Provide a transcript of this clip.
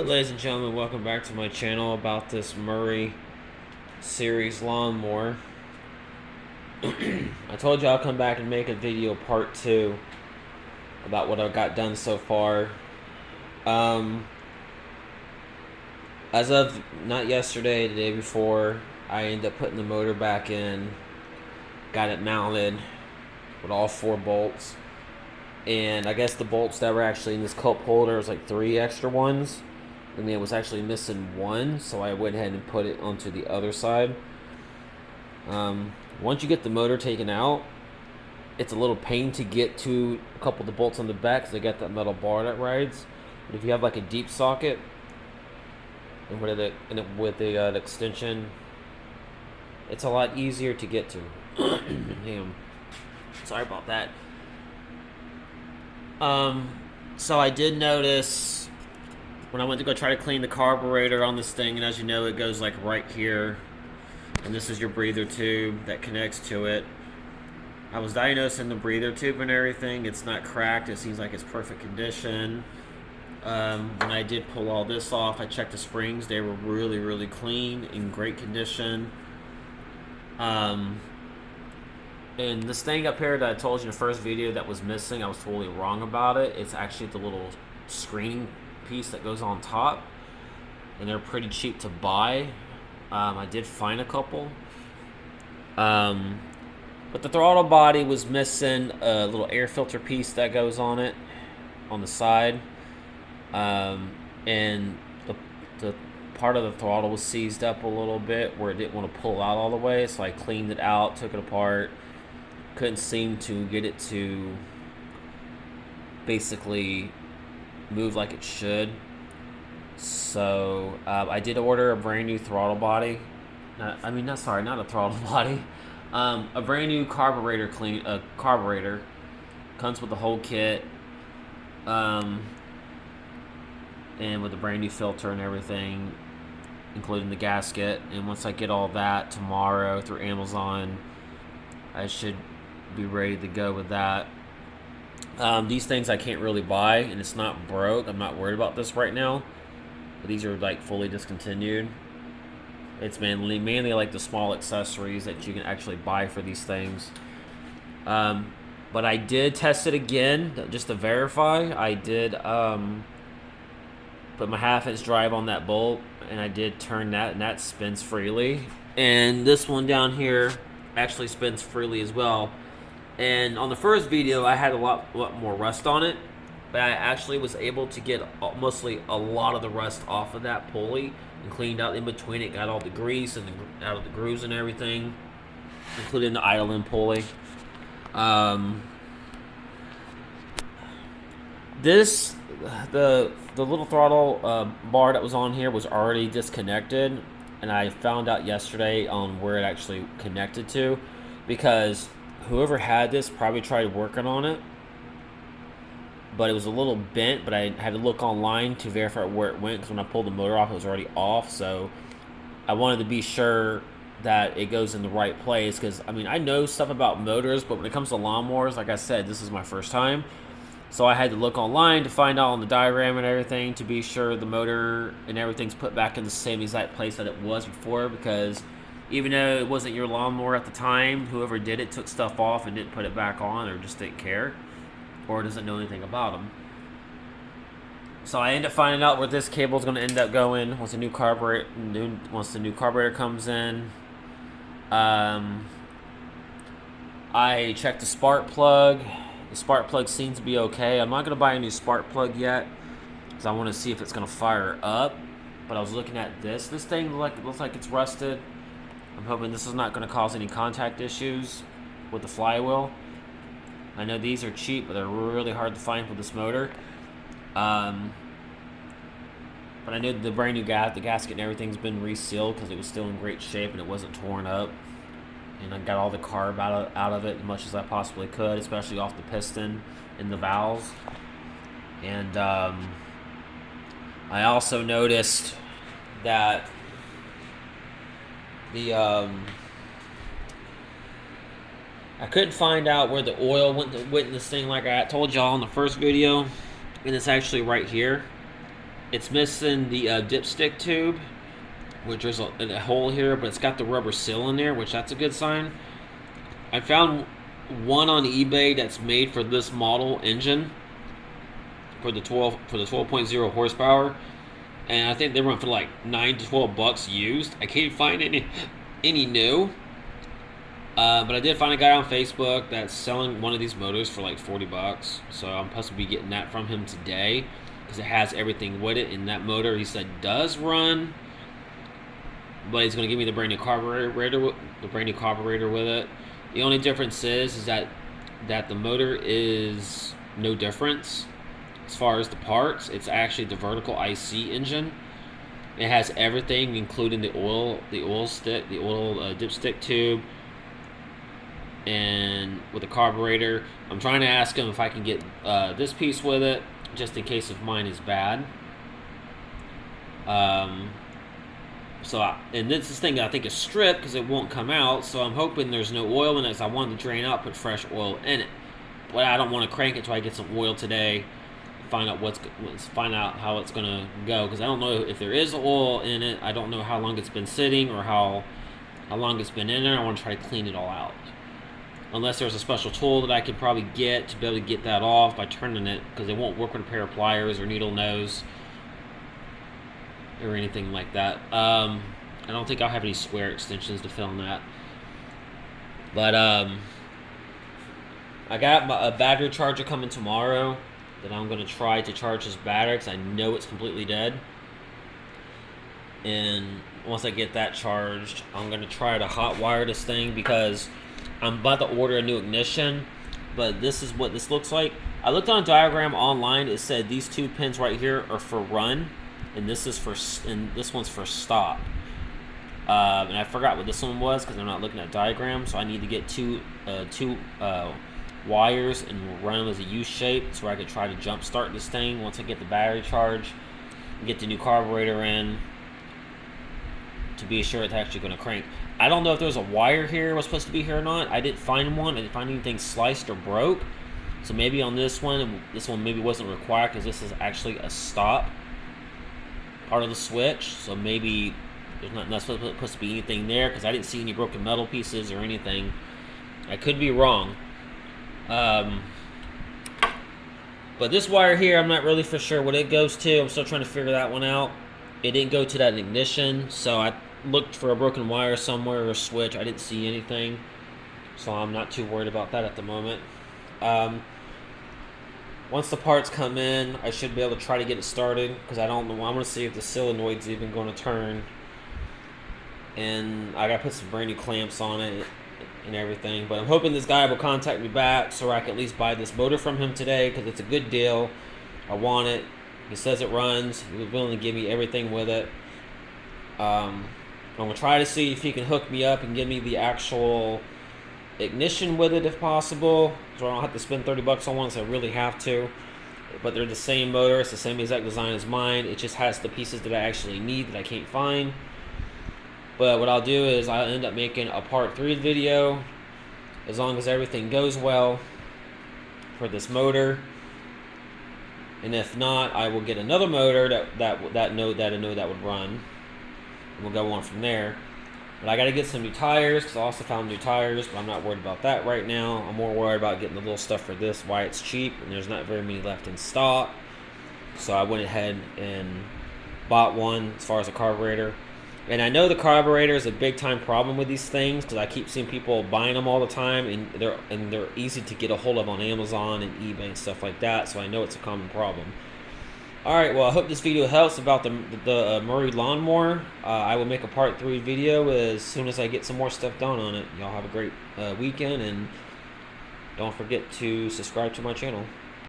Ladies and gentlemen, welcome back to my channel about this Murray series lawnmower. I told you I'll come back and make a video part 2 about what I've got done so far. As of not yesterday, the day before, I ended up putting the motor back in, got it mounted with all 4 bolts. And I guess the bolts that were actually in this cup holder was like 3 extra ones. And it was actually missing 1, so I went ahead and put it onto the other side. Once you get the motor taken out, it's a little pain to get to a couple of the bolts on the back because they got that metal bar that rides. But if you have like a deep socket and with the extension, it's a lot easier to get to. Damn. Sorry about that. So I did notice when I went to go try to clean the carburetor on this thing, and as you know, it goes like right here, and this is your breather tube that connects to it. I was diagnosing the breather tube and everything. It's not cracked. It seems like it's perfect condition. When I did pull all this off, I checked the springs. They were really, really clean, in great condition. And this thing up here that I told you in the first video that was missing, I was totally wrong about it. It's actually the little screening piece that goes on top, and they're pretty cheap to buy. I did find a couple. But the throttle body was missing a little air filter piece that goes on it, on the side. And the part of the throttle was seized up a little bit where it didn't want to pull out all the way, so I cleaned it out, took it apart. Couldn't seem to get it to basically move like it should. So I did order a brand new throttle body. Not a throttle body. A brand new carburetor carburetor. Comes with the whole kit. And with a brand new filter and everything, including the gasket. And once I get all that tomorrow through Amazon, I should be ready to go with that. These things I can't really buy, and it's not broke. I'm not worried about this right now. But these are like fully discontinued. It's mainly like the small accessories that you can actually buy for these things. But I did test it again just to verify. I did put my half-inch drive on that bolt, and I did turn that, and that spins freely. And this one down here actually spins freely as well. And on the first video, I had a lot more rust on it, but I actually was able to get mostly a lot of the rust off of that pulley and cleaned out in between it, got all the grease and out of the grooves and everything, including the idling pulley. The little throttle bar that was on here was already disconnected, and I found out yesterday on where it actually connected to, because whoever had this probably tried working on it, but it was a little bent, but I had to look online to verify where it went, because when I pulled the motor off, it was already off. So I wanted to be sure that it goes in the right place, because I know stuff about motors, but when it comes to lawnmowers, like I said, this is my first time. So I had to look online to find out on the diagram and everything to be sure the motor and everything's put back in the same exact place that it was before, because even though it wasn't your lawnmower at the time, whoever did it took stuff off and didn't put it back on, or just didn't care, or doesn't know anything about them. So I ended up finding out where this cable is going to end up going once the new carburetor comes in. I checked the spark plug. The spark plug seems to be okay. I'm not going to buy a new spark plug yet, because I want to see if it's going to fire up. But I was looking at this. This thing looks like it's rusted. I'm hoping this is not going to cause any contact issues with the flywheel. I know these are cheap, but they're really hard to find for this motor. But I know the brand new the gasket and everything's been resealed because it was still in great shape and it wasn't torn up. And I got all the carb out of it as much as I possibly could, especially off the piston and the valves. And I also noticed that I couldn't find out where the oil went in this thing like I told y'all in the first video, and it's actually right here. It's missing the dipstick tube, which there's a hole here, but it's got the rubber seal in there, which that's a good sign. I found one on eBay that's made for this model engine for the 12.0 horsepower, and I think they run for like $9 to $12 used. I can't find any new, but I did find a guy on Facebook that's selling one of these motors for like $40. So I'm supposed to be getting that from him today because it has everything with it. And that motor, he said, does run, but he's going to give me the brand new carburetor with it. The only difference is that the motor is no difference as far as the parts. It's actually the vertical IC engine. It has everything, including the oil dipstick tube, and with the carburetor. I'm trying to ask him if I can get this piece with it, just in case if mine is bad. And this thing I think is stripped because it won't come out, so I'm hoping there's no oil in it. I wanted to drain out, put fresh oil in it, but I don't want to crank it till I get some oil today. Find out how it's gonna go, because I don't know if there is oil in it. I don't know how long it's been sitting or how long it's been in there. I want to try to clean it all out, unless there's a special tool that I could probably get to be able to get that off by turning it, because it won't work with a pair of pliers or needle nose or anything like that. I don't think I'll have any square extensions to film that. But I got a battery charger coming tomorrow that I'm going to try to charge this battery, because I know it's completely dead. And once I get that charged, I'm going to try to hot wire this thing, because I'm about to order a new ignition. But this is what this looks like. I looked on a diagram online. It said these two pins right here are for run, and this one's for stop. And I forgot what this one was because I'm not looking at diagrams. So I need to get two wires and run them as a U shape, so I could try to jump start this thing once I get the battery charged and get the new carburetor in, to be sure it's actually going to crank. I don't know if there's a wire here was supposed to be here or not. I didn't find one. I didn't find anything sliced or broke. So maybe on this one maybe wasn't required, because this is actually a stop part of the switch. So maybe there's not supposed to be anything there, because I didn't see any broken metal pieces or anything. I could be wrong. But this wire here, I'm not really for sure what it goes to. I'm still trying to figure that one out. It didn't go to that ignition, so I looked for a broken wire somewhere or a switch. I didn't see anything, so I'm not too worried about that at the moment. Once the parts come in, I should be able to try to get it started, because I don't know. I want to see if the solenoid's even going to turn. And I got to put some brand new clamps on it and everything. But I'm hoping this guy will contact me back so I can at least buy this motor from him today, because it's a good deal. I want it. He says it runs. He was willing to give me everything with it. I'm going to try to see if he can hook me up and give me the actual ignition with it if possible, so I don't have to spend $30 on one unless I really have to. But they're the same motor. It's the same exact design as mine. It just has the pieces that I actually need that I can't find. But what I'll do is I'll end up making a part 3 video, as long as everything goes well for this motor. And if not, I will get another motor that I know that would run, and we'll go on from there. But I got to get some new tires, because I also found new tires, but I'm not worried about that right now. I'm more worried about getting the little stuff for this, why it's cheap, and there's not very many left in stock. So I went ahead and bought one as far as a carburetor. And I know the carburetor is a big time problem with these things, because I keep seeing people buying them all the time, and they're easy to get a hold of on Amazon and eBay and stuff like that. So I know it's a common problem. All right, well, I hope this video helps about the Murray lawnmower. I will make a part 3 video as soon as I get some more stuff done on it. Y'all have a great weekend, and don't forget to subscribe to my channel.